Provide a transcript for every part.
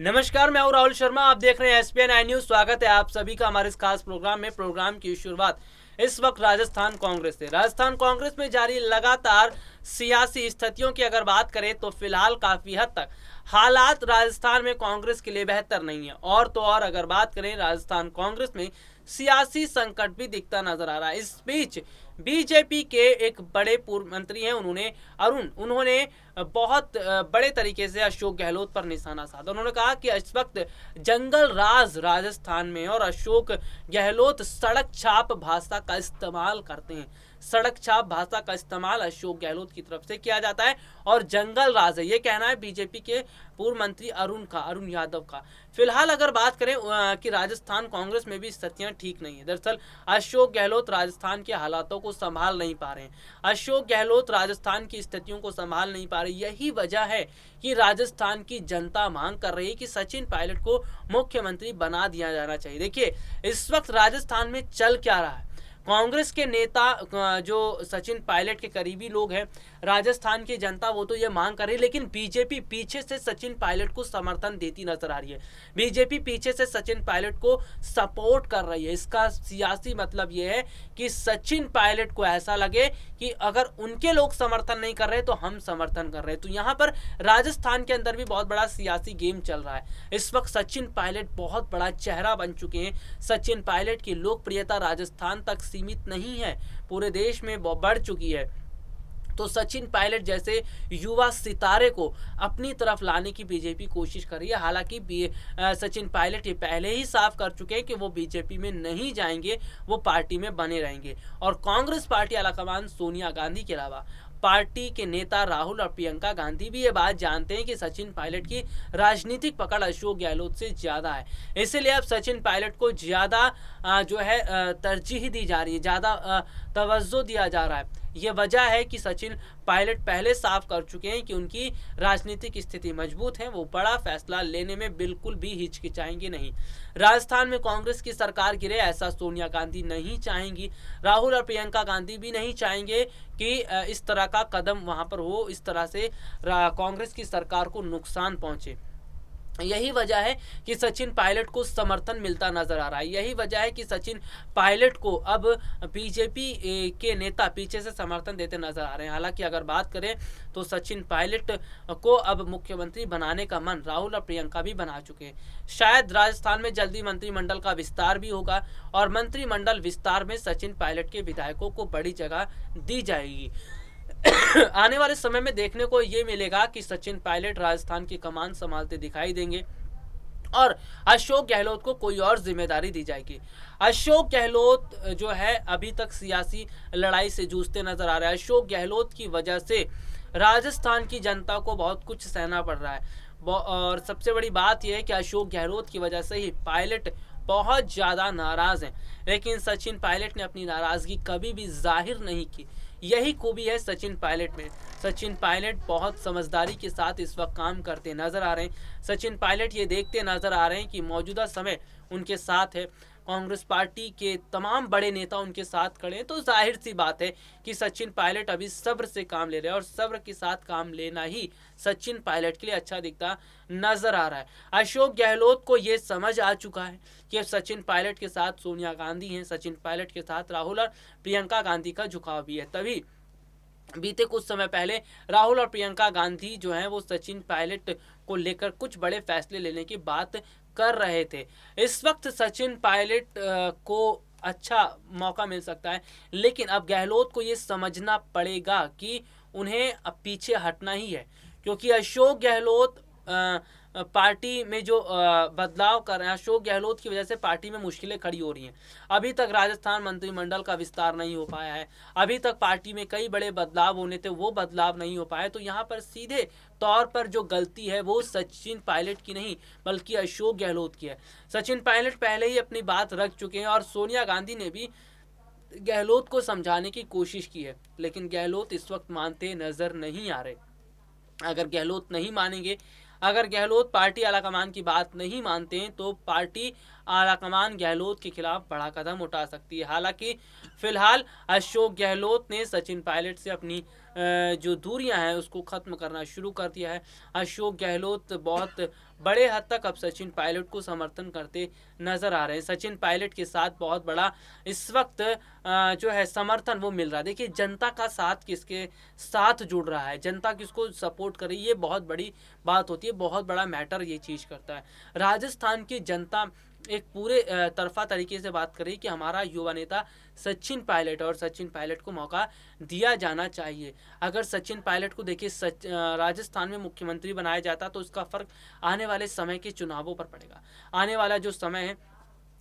नमस्कार, मैं हूं राहुल शर्मा। आप देख रहे हैं एसपीएन आई न्यूज। स्वागत है आप सभी का हमारे इस खास प्रोग्राम में। प्रोग्राम की शुरुआत इस वक्त राजस्थान कांग्रेस से। राजस्थान कांग्रेस में जारी लगातार सियासी स्थितियों की अगर बात करें तो फिलहाल काफी हद तक हालात राजस्थान में कांग्रेस के लिए बेहतर नहीं है। और तो और अगर बात करें राजस्थान कांग्रेस में सियासी संकट भी दिखता नजर आ रहा है। इस बीच बीजेपी के एक बड़े पूर्व मंत्री हैं, उन्होंने बहुत बड़े तरीके से अशोक गहलोत पर निशाना साधा। उन्होंने कहा कि इस वक्त जंगल राज राजस्थान में और अशोक गहलोत सड़क छाप भाषा का इस्तेमाल करते हैं। सड़क छाप भाषा का इस्तेमाल अशोक गहलोत की तरफ से किया जाता है और जंगल राज है, ये कहना है बीजेपी के पूर्व मंत्री अरुण यादव का। फिलहाल अगर बात करें कि राजस्थान कांग्रेस में भी स्थितियां ठीक नहीं है। दरअसल अशोक गहलोत राजस्थान के हालातों को संभाल नहीं पा रहे हैं। अशोक गहलोत राजस्थान की स्थितियों को संभाल नहीं पा रहे। यही वजह है कि राजस्थान की जनता मांग कर रही है कि सचिन पायलट को मुख्यमंत्री बना दिया जाना चाहिए। देखिए, इस वक्त राजस्थान में चल क्या रहा है। कांग्रेस के नेता जो सचिन पायलट के करीबी लोग हैं, राजस्थान की जनता वो तो ये मांग कर रही है, लेकिन बीजेपी पीछे से सचिन पायलट को समर्थन देती नजर आ रही है। बीजेपी पीछे से सचिन पायलट को सपोर्ट कर रही है। इसका सियासी मतलब ये है कि सचिन पायलट को ऐसा लगे कि अगर उनके लोग समर्थन नहीं कर रहे तो हम समर्थन कर रहे हैं। तो यहाँ पर राजस्थान के अंदर भी बहुत बड़ा सियासी गेम चल रहा है। इस वक्त सचिन पायलट बहुत बड़ा चेहरा बन चुके हैं। सचिन पायलट की लोकप्रियता राजस्थान तक सीमित नहीं है, पूरे देश में बढ़ चुकी है। तो सचिन पायलट जैसे युवा सितारे को अपनी तरफ लाने की बीजेपी कोशिश कर रही है। हालांकि सचिन पायलट ये पहले ही साफ कर चुके हैं कि वो बीजेपी में नहीं जाएंगे, वो पार्टी में बने रहेंगे। और कांग्रेस पार्टी आलाकमान सोनिया गांधी के अलावा पार्टी के नेता राहुल और प्रियंका गांधी भी ये बात जानते हैं कि सचिन पायलट की राजनीतिक पकड़ अशोक गहलोत से ज्यादा है। इसीलिए अब सचिन पायलट को ज्यादा तरजीह दी जा रही है, ज्यादा तवज्जो दिया जा रहा है। ये वजह है कि सचिन पायलट पहले साफ कर चुके हैं कि उनकी राजनीतिक स्थिति मजबूत है, वो बड़ा फैसला लेने में बिल्कुल भी हिचकिचाएंगे नहीं। राजस्थान में कांग्रेस की सरकार गिरे ऐसा सोनिया गांधी नहीं चाहेंगी। राहुल और प्रियंका गांधी भी नहीं चाहेंगे कि इस तरह का कदम वहां पर हो, इस तरह से कांग्रेस की सरकार को नुकसान पहुंचे। यही वजह है कि सचिन पायलट को समर्थन मिलता नजर आ रहा है। यही वजह है कि सचिन पायलट को अब बीजेपी के नेता पीछे से समर्थन देते नजर आ रहे हैं। हालांकि अगर बात करें तो सचिन पायलट को अब मुख्यमंत्री बनाने का मन राहुल और प्रियंका भी बना चुके हैं। शायद राजस्थान में जल्दी मंत्रिमंडल का विस्तार भी होगा और मंत्रिमंडल विस्तार में सचिन पायलट के विधायकों को बड़ी जगह दी जाएगी। आने वाले समय में देखने को ये मिलेगा कि सचिन पायलट राजस्थान की कमान संभालते दिखाई देंगे और अशोक गहलोत को कोई और जिम्मेदारी दी जाएगी। अशोक गहलोत जो है अभी तक सियासी लड़ाई से जूझते नजर आ रहा है। अशोक गहलोत की वजह से राजस्थान की जनता को बहुत कुछ सहना पड़ रहा है। और सबसे बड़ी बात यह है कि अशोक गहलोत की वजह से ही पायलट बहुत ज्यादा नाराज हैं, लेकिन सचिन पायलट ने अपनी नाराजगी कभी भी जाहिर नहीं की। यही खूबी है सचिन पायलट में। सचिन पायलट बहुत समझदारी के साथ इस वक्त काम करते नजर आ रहे हैं। सचिन पायलट ये देखते नजर आ रहे हैं कि मौजूदा समय उनके साथ है, कांग्रेस पार्टी के तमाम बड़े नेता उनके साथ खड़े हैं। तो जाहिर सी बात है कि सचिन पायलट अभी सब्र से काम ले रहे हैं और सब्र के साथ काम लेना ही सचिन पायलट के लिए अच्छा दिखता नजर आ रहा है। अशोक गहलोत को यह समझ आ चुका है कि सचिन पायलट के साथ सोनिया गांधी हैं, सचिन पायलट के साथ राहुल और प्रियंका गांधी का झुकाव भी है। तभी बीते कुछ समय पहले राहुल और प्रियंका गांधी जो हैं वो सचिन पायलट को लेकर कुछ बड़े फैसले लेने की बात कर रहे थे। इस वक्त सचिन पायलट को अच्छा मौका मिल सकता है, लेकिन अब गहलोत को ये समझना पड़ेगा कि उन्हें अब पीछे हटना ही है, क्योंकि अशोक गहलोत पार्टी में जो बदलाव कर रहे हैं, अशोक गहलोत की वजह से पार्टी में मुश्किलें खड़ी हो रही हैं। अभी तक राजस्थान मंत्रिमंडल का विस्तार नहीं हो पाया है, अभी तक पार्टी में कई बड़े बदलाव होने थे, वो बदलाव नहीं हो पाए। तो यहाँ पर सीधे तौर पर जो गलती है वो सचिन पायलट की नहीं बल्कि अशोक गहलोत की है। सचिन पायलट पहले ही अपनी बात रख चुके हैं और सोनिया गांधी ने भी गहलोत को समझाने की कोशिश की है, लेकिन गहलोत इस वक्त मानते नजर नहीं आ रहे। अगर गहलोत नहीं मानेंगे, अगर गहलोत पार्टी आलाकमान की बात नहीं मानते हैं तो पार्टी आलाकमान गहलोत के खिलाफ बड़ा कदम उठा सकती है। हालांकि फिलहाल अशोक गहलोत ने सचिन पायलट से अपनी जो दूरियां हैं उसको ख़त्म करना शुरू कर दिया है। अशोक गहलोत बहुत बड़े हद तक अब सचिन पायलट को समर्थन करते नज़र आ रहे हैं। सचिन पायलट के साथ बहुत बड़ा इस वक्त जो है समर्थन वो मिल रहा है। देखिए जनता का साथ किसके साथ जुड़ रहा है, जनता किसको सपोर्ट कर रही है, ये बहुत बड़ी बात होती है, बहुत बड़ा मैटर ये चीज़ करता है। राजस्थान की जनता एक पूरे तरफा तरीके से बात करें कि हमारा युवा नेता सचिन पायलट और सचिन पायलट को मौका दिया जाना चाहिए। अगर सचिन पायलट को देखिए राजस्थान में मुख्यमंत्री बनाया जाता तो उसका फर्क आने वाले समय के चुनावों पर पड़ेगा। आने वाला जो समय है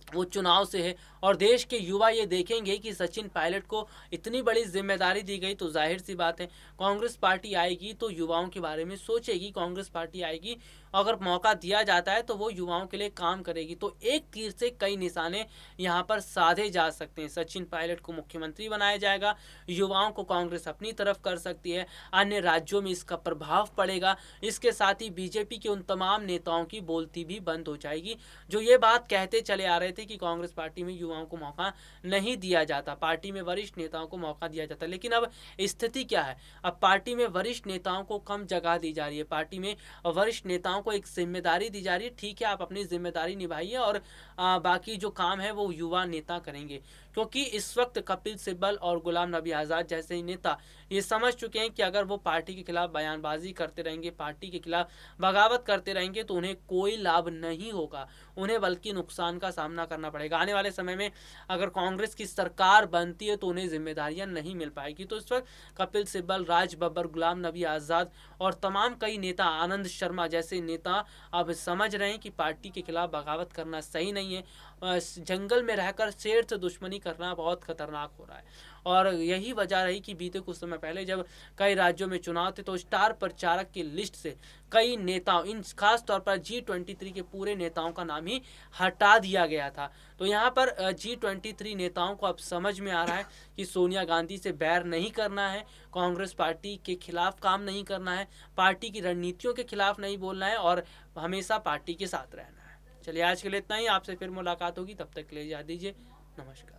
वो चुनाव से है और देश के युवा ये देखेंगे कि सचिन पायलट को इतनी बड़ी जिम्मेदारी दी गई, तो जाहिर सी बात है कांग्रेस पार्टी आएगी तो युवाओं के बारे में सोचेगी। कांग्रेस पार्टी आएगी, अगर मौका दिया जाता है तो वो युवाओं के लिए काम करेगी। तो एक तीर से कई निशाने यहाँ पर साधे जा सकते हैं। सचिन पायलट को मुख्यमंत्री बनाया जाएगा, युवाओं को कांग्रेस अपनी तरफ कर सकती है, अन्य राज्यों में इसका प्रभाव पड़ेगा। इसके साथ ही बीजेपी के उन तमाम नेताओं की बोलती भी बंद हो जाएगी जो ये बात कहते चले आ रहे थे कि कांग्रेस पार्टी में युवाओं को मौका नहीं दिया जाता, पार्टी में वरिष्ठ नेताओं को मौका दिया जाता। लेकिन अब स्थिति क्या है, अब पार्टी में वरिष्ठ नेताओं को कम जगह दी जा रही है, पार्टी में वरिष्ठ नेताओं को एक जिम्मेदारी दी जा रही है। ठीक है, आप अपनी जिम्मेदारी निभाइए और बाकी जो काम है वो युवा नेता करेंगे, क्योंकि इस वक्त कपिल सिब्बल और गुलाम नबी आज़ाद जैसे ही नेता ये समझ चुके हैं कि अगर वो पार्टी के खिलाफ बयानबाजी करते रहेंगे, पार्टी के खिलाफ बगावत करते रहेंगे तो उन्हें कोई लाभ नहीं होगा, उन्हें बल्कि नुकसान का सामना करना पड़ेगा। आने वाले समय में अगर कांग्रेस की सरकार बनती है तो उन्हें जिम्मेदारियां नहीं मिल पाएगी। तो इस वक्त कपिल सिब्बल, राज बब्बर, गुलाम नबी आज़ाद और तमाम कई नेता, आनंद शर्मा जैसे नेता अब समझ रहे हैं कि पार्टी के खिलाफ बगावत करना सही नहीं है। जंगल में रहकर शेर से दुश्मनी करना बहुत खतरनाक हो रहा है और यही वजह रही कि बीते कुछ समय पहले जब कई राज्यों में चुनाव थे तो स्टार प्रचारक की लिस्ट से कई नेताओं, इन खास तौर पर G23 के पूरे नेताओं का नाम ही हटा दिया गया था। तो यहाँ पर G23 नेताओं को अब समझ में आ रहा है कि सोनिया गांधी से बैर नहीं करना है, कांग्रेस पार्टी के खिलाफ काम नहीं करना है, पार्टी की रणनीतियों के खिलाफ नहीं बोलना है और हमेशा पार्टी के साथ रहना है। चलिए आज के लिए इतना ही, आपसे फिर मुलाकात होगी, तब तक के लिए इजाज़त दीजिए, नमस्कार।